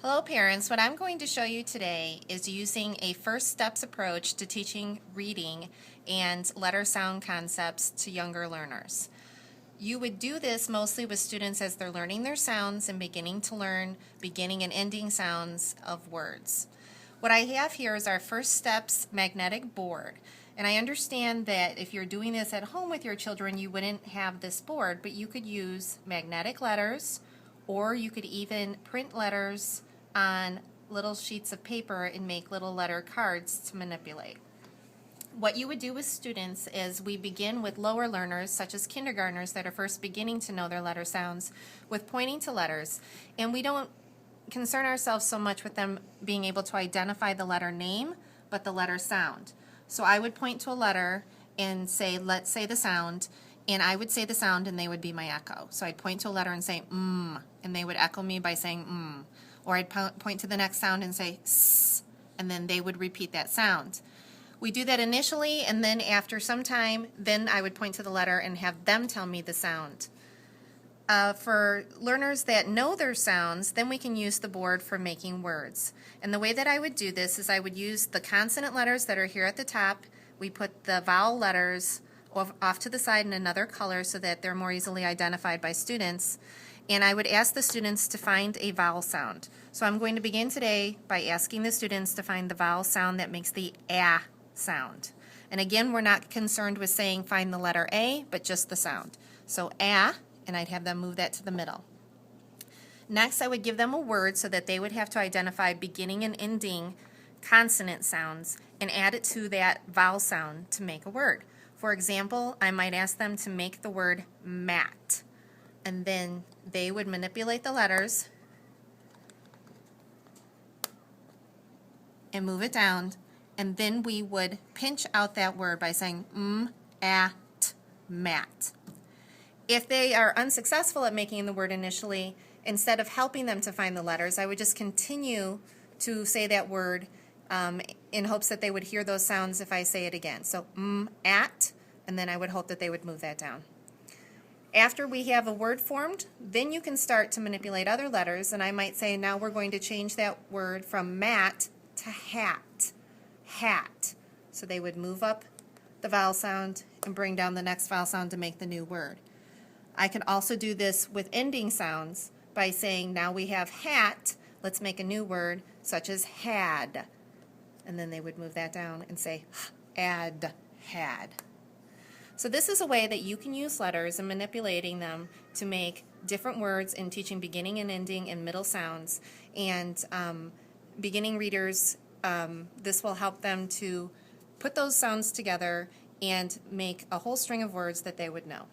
Hello parents, what I'm going to show you today is using a first steps approach to teaching reading and letter sound concepts to younger learners. You would do this mostly with students as they're learning their sounds and beginning to learn beginning and ending sounds of words. What I have here is our first steps magnetic board. And I understand that if you're doing this at home with your children, you wouldn't have this board, but you could use magnetic letters, or you could even print letters on little sheets of paper and make little letter cards to manipulate. What you would do with students is we begin with lower learners, such as kindergartners that are first beginning to know their letter sounds, with pointing to letters, and we don't concern ourselves so much with them being able to identify the letter name, but the letter sound. So I would point to a letter and say, let's say the sound, and I would say the sound and they would be my echo. So I'd point to a letter and say, and they would echo me by saying, Or I'd point to the next sound and say, s, and then they would repeat that sound. We do that initially, and then after some time, then I would point to the letter and have them tell me the sound. For learners that know their sounds, then we can use the board for making words. And the way that I would do this is I would use the consonant letters that are here at the top. We put the vowel letters off to the side in another color so that they're more easily identified by students. And I would ask the students to find a vowel sound. So I'm going to begin today by asking the students to find the vowel sound that makes the ah sound. And again, we're not concerned with saying find the letter A, but just the sound. So ah, and I'd have them move that to the middle. Next, I would give them a word so that they would have to identify beginning and ending consonant sounds and add it to that vowel sound to make a word. For example, I might ask them to make the word mat, and then they would manipulate the letters and move it down, and then we would pinch out that word by saying at, mat. If they are unsuccessful at making the word initially, instead of helping them to find the letters, I would just continue to say that word in hopes that they would hear those sounds if I say it again. So at, and then I would hope that they would move that down. After we have a word formed, then you can start to manipulate other letters, and I might say now we're going to change that word from mat to hat, hat. So they would move up the vowel sound and bring down the next vowel sound to make the new word. I can also do this with ending sounds by saying now we have hat, let's make a new word such as had. And then they would move that down and say add, had. So this is a way that you can use letters and manipulating them to make different words in teaching beginning and ending and middle sounds. And beginning readers, this will help them to put those sounds together and make a whole string of words that they would know.